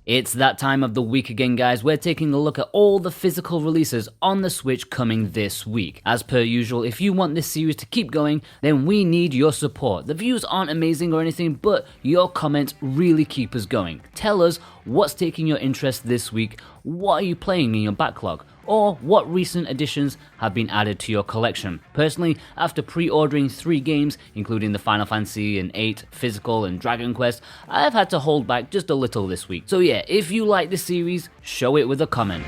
It's that time of the week again, guys. We're taking a look at all the physical releases on the Switch coming this week. As per usual, if you want this series to keep going, then we need your support. The views aren't amazing or anything, but your comments really keep us going. Tell us what's taking your interest this week, what are you playing in your backlog, or what recent additions have been added to your collection. Personally, after pre-ordering 3 games, including the Final Fantasy and VIII, Physical and Dragon Quest, I've had to hold back just a little this week. So yeah, if you like this series, show it with a comment.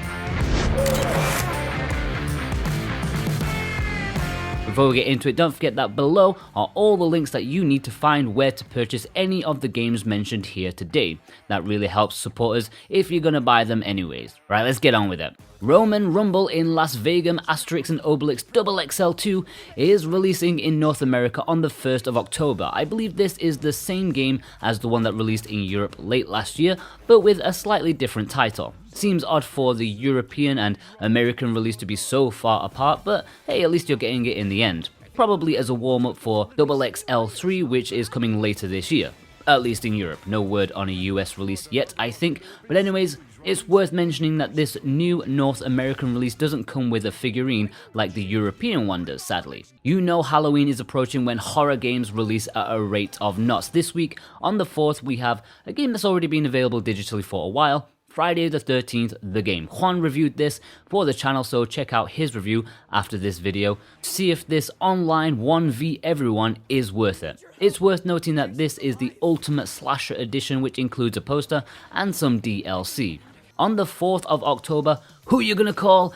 Before we get into it, don't forget that below are all the links that you need to find where to purchase any of the games mentioned here today. That really helps support us if you're gonna buy them anyways. Right, let's get on with it. Roman Rumble in Las Vegas Asterix and Obelix XXL 2 is releasing in North America on the 1st of October. I believe this is the same game as the one that released in Europe late last year, but with a slightly different title. Seems odd for the European and American release to be so far apart, but hey, at least you're getting it in the end. Probably as a warm-up for XXL 3, which is coming later this year. At least in Europe. No word on a US release yet, I think. But anyways, it's worth mentioning that this new North American release doesn't come with a figurine like the European one does, sadly. You know Halloween is approaching when horror games release at a rate of knots. This week, on the 4th, we have a game that's already been available digitally for a while, Friday the 13th, The Game. Juan reviewed this for the channel, so check out his review after this video to see if this online 1v everyone is worth it. It's worth noting that this is the Ultimate Slasher Edition, which includes a poster and some DLC. On the 4th of October, who you gonna call?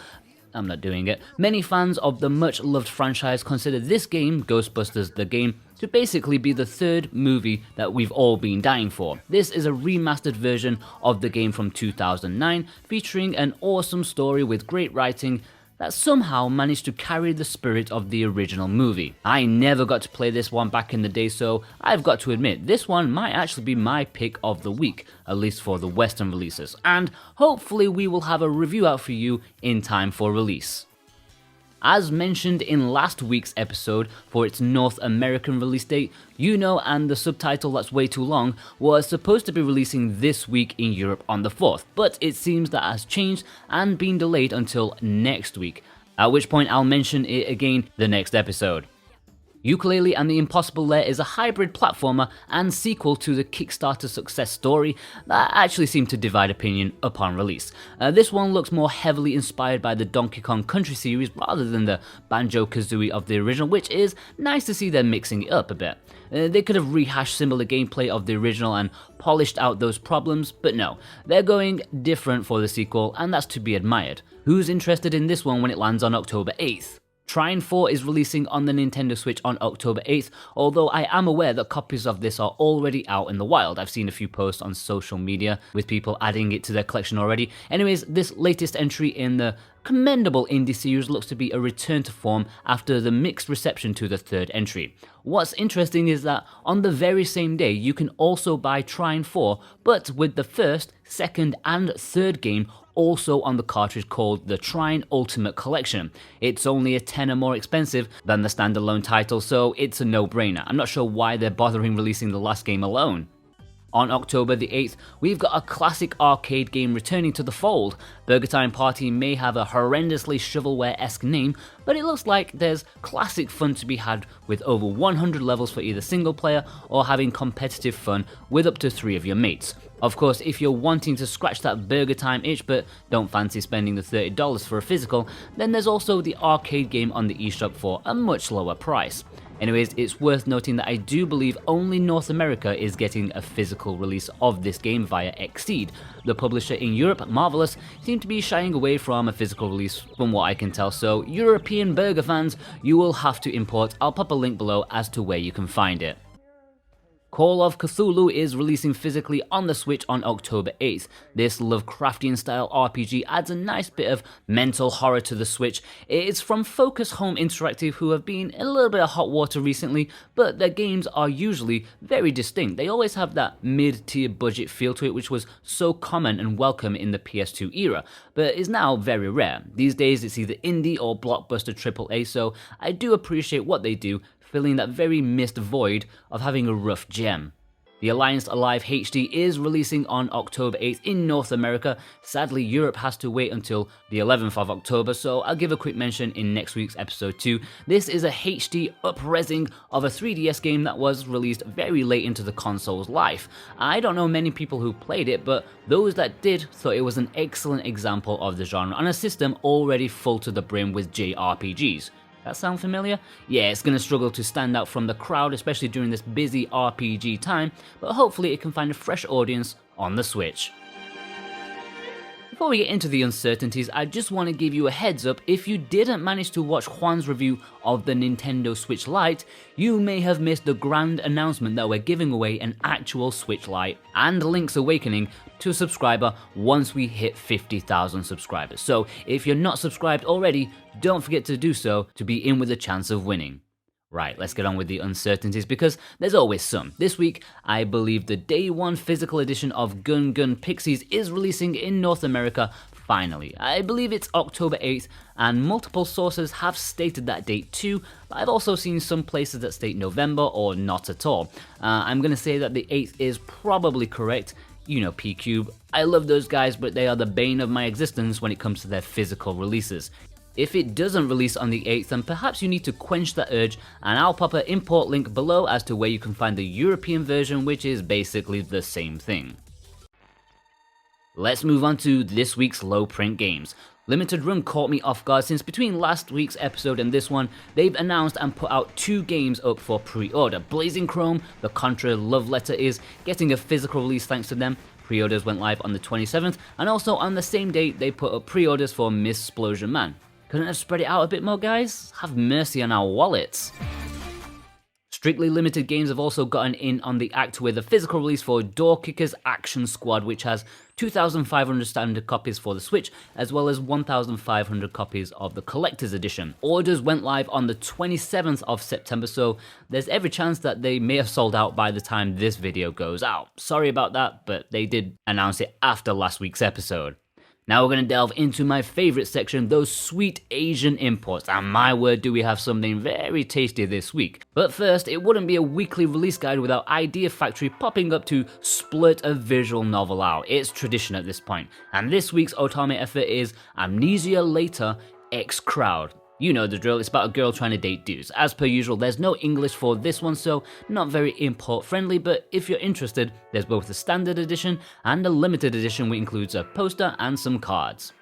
I'm not doing it. Many fans of the much-loved franchise consider this game, Ghostbusters The Game, to basically be the 3rd movie that we've all been dying for. This is a remastered version of the game from 2009, featuring an awesome story with great writing that somehow managed to carry the spirit of the original movie. I never got to play this one back in the day, so I've got to admit, this one might actually be my pick of the week, at least for the Western releases, and hopefully we will have a review out for you in time for release. As mentioned in last week's episode for its North American release date, YOOKA and the subtitle that's way too long was supposed to be releasing this week in Europe on the 4th, but it seems that has changed and been delayed until next week, at which point I'll mention it again the next episode. LAYLEE and the Impossible Lair is a hybrid platformer and sequel to the Kickstarter success story that actually seemed to divide opinion upon release. This one looks more heavily inspired by the Donkey Kong Country series rather than the Banjo-Kazooie of the original, which is nice to see them mixing it up a bit. They could have rehashed similar gameplay of the original and polished out those problems, but no, they're going different for the sequel, and that's to be admired. Who's interested in this one when it lands on October 8th? TRINE 4 is releasing on the Nintendo Switch on October 8th, although I am aware that copies of this are already out in the wild. I've seen a few posts on social media with people adding it to their collection already. Anyways, this latest entry in the commendable indie series looks to be a return to form after the mixed reception to the 3rd entry. What's interesting is that on the very same day you can also buy TRINE 4, but with the 1st, 2nd and 3rd game also on the cartridge called the TRINE Ultimate Collection. It's only a tenner more expensive than the standalone title, so it's a no-brainer. I'm not sure why they're bothering releasing the last game alone. On October the 8th, we've got a classic arcade game returning to the fold. BURGERTIME Party may have a horrendously shovelware-esque name, but it looks like there's classic fun to be had with over 100 levels for either single player or having competitive fun with up to 3 of your mates. Of course, if you're wanting to scratch that BURGERTIME itch but don't fancy spending the $30 for a physical, then there's also the arcade game on the eShop for a much lower price. Anyways, it's worth noting that I do believe only North America is getting a physical release of this game via Xseed. The publisher in Europe, Marvelous, seem to be shying away from a physical release from what I can tell, so European burger fans, you will have to import. I'll pop a link below as to where you can find it. Call of Cthulhu is releasing physically on the Switch on October 8th. This Lovecraftian-style RPG adds a nice bit of mental horror to the Switch. It's from Focus Home Interactive, who have been in a little bit of hot water recently, but their games are usually very distinct. They always have that mid-tier budget feel to it, which was so common and welcome in the PS2 era, but is now very rare. These days it's either indie or blockbuster AAA, so I do appreciate what they do, filling that very missed void of having a rough gem. The Alliance Alive HD is releasing on October 8th in North America. Sadly, Europe has to wait until the 11th of October, so I'll give a quick mention in next week's episode too. This is a HD up-resing of a 3DS game that was released very late into the console's life. I don't know many people who played it, but those that did thought it was an excellent example of the genre on a system already full to the brim with JRPGs. That sound familiar? Yeah, it's gonna struggle to stand out from the crowd, especially during this busy RPG time, but hopefully it can find a fresh audience on the Switch. Before we get into the uncertainties, I just want to give you a heads up. If you didn't manage to watch Juan's review of the Nintendo Switch Lite, you may have missed the grand announcement that we're giving away an actual Switch Lite and Link's Awakening to a subscriber once we hit 50,000 subscribers. So if you're not subscribed already, don't forget to do so to be in with a chance of winning. Right, let's get on with the uncertainties because there's always some. This week, I believe the day one physical edition of Gun Pixies is releasing in North America finally. I believe it's October 8th, and multiple sources have stated that date too, but I've also seen some places that state November or not at all. I'm going to say that the 8th is probably correct. You know P-Cube. I love those guys, but they are the bane of my existence when it comes to their physical releases. If it doesn't release on the 8th, then perhaps you need to quench that urge, and I'll pop an import link below as to where you can find the European version, which is basically the same thing. Let's move on to this week's low print games. Limited Run caught me off guard since between last week's episode and this one, they've announced and put out 2 games up for pre-order. Blazing Chrome, the Contra love letter, is getting a physical release thanks to them. Pre-orders went live on the 27th, and also on the same date they put up pre-orders for Missplosion Man. Couldn't have spread it out a bit more, guys? Have mercy on our wallets. Strictly Limited Games have also gotten in on the act with a physical release for Door Kickers Action Squad, which has 2,500 standard copies for the Switch, as well as 1,500 copies of the Collector's Edition. Orders went live on the 27th of September, so there's every chance that they may have sold out by the time this video goes out. Sorry about that, but they did announce it after last week's episode. Now we're going to delve into my favorite section, those sweet Asian imports, and my word do we have something very tasty this week. But first, it wouldn't be a weekly release guide without Idea Factory popping up to splurt a visual novel out. It's tradition at this point, and this week's Otome effort is Amnesia Later X Crowd. You know the drill, it's about a girl trying to date dudes. As per usual, there's no English for this one, so not very import friendly, but if you're interested, there's both a standard edition and a limited edition which includes a poster and some cards.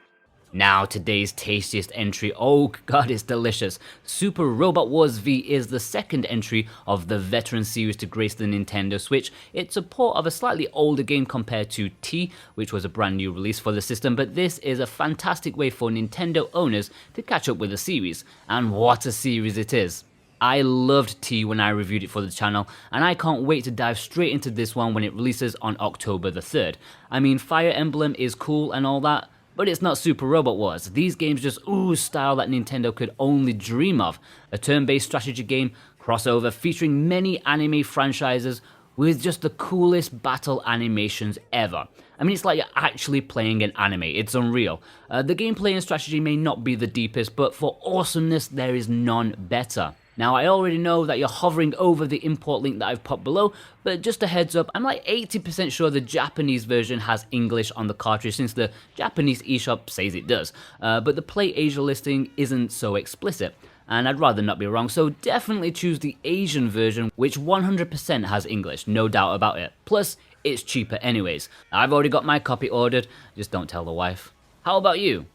Now today's tastiest entry, oh god it's delicious. Super Robot Wars V is the second entry of the veteran series to grace the Nintendo Switch. It's a port of a slightly older game compared to T, which was a brand new release for the system, but this is a fantastic way for Nintendo owners to catch up with the series. And what a series it is. I loved T when I reviewed it for the channel, and I can't wait to dive straight into this one when it releases on October the 3rd. I mean, Fire Emblem is cool and all that, but it's not Super Robot Wars. These games just ooze style that Nintendo could only dream of. A turn-based strategy game, crossover featuring many anime franchises with just the coolest battle animations ever. I mean, it's like you're actually playing an anime. It's unreal. The gameplay and strategy may not be the deepest, but for awesomeness, there is none better. Now, I already know that you're hovering over the import link that I've popped below, but just a heads up, I'm like 80% sure the Japanese version has English on the cartridge since the Japanese eShop says it does, but the Play Asia listing isn't so explicit, and I'd rather not be wrong, so definitely choose the Asian version, which 100% has English, no doubt about it. Plus, it's cheaper anyways. I've already got my copy ordered, just don't tell the wife. How about you?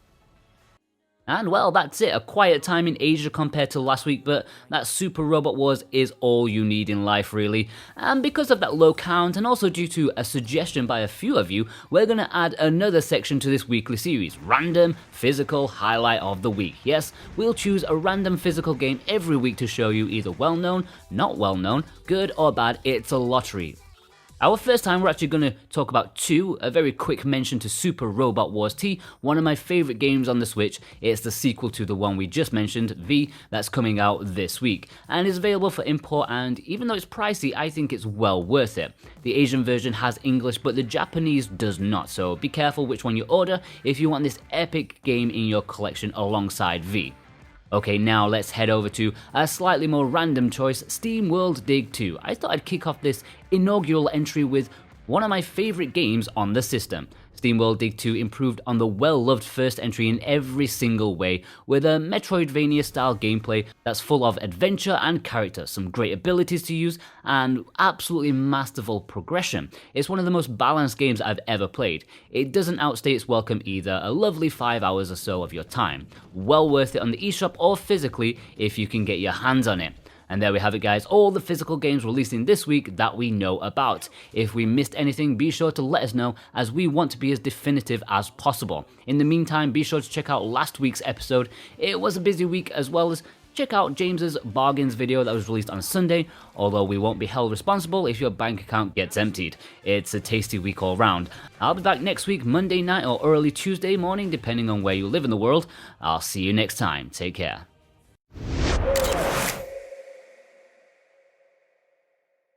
And well, that's it, a quiet time in Asia compared to last week, but that Super Robot Wars is all you need in life really. And because of that low count, and also due to a suggestion by a few of you, we're gonna add another section to this weekly series, Random Physical Highlight of the Week. Yes, we'll choose a random physical game every week to show you either well-known, not well-known, good or bad, it's a lottery. Our first time we're actually going to talk about 2, a very quick mention to Super Robot Wars T, one of my favourite games on the Switch. It's the sequel to the one we just mentioned, V, that's coming out this week, and is available for import, and even though it's pricey, I think it's well worth it. The Asian version has English, but the Japanese does not, so be careful which one you order if you want this epic game in your collection alongside V. Okay, now let's head over to a slightly more random choice, SteamWorld Dig 2. I thought I'd kick off this inaugural entry with one of my favourite games on the system. SteamWorld Dig 2 improved on the well-loved first entry in every single way, with a Metroidvania-style gameplay that's full of adventure and character, some great abilities to use, and absolutely masterful progression. It's one of the most balanced games I've ever played. It doesn't outstay its welcome either, a lovely 5 hours or so of your time. Well worth it on the eShop or physically if you can get your hands on it. And there we have it, guys, all the physical games releasing this week that we know about. If we missed anything, be sure to let us know, as we want to be as definitive as possible. In the meantime, be sure to check out last week's episode. It was a busy week, as well as check out James's bargains video that was released on Sunday, although we won't be held responsible if your bank account gets emptied. It's a tasty week all round. I'll be back next week, Monday night or early Tuesday morning, depending on where you live in the world. I'll see you next time. Take care.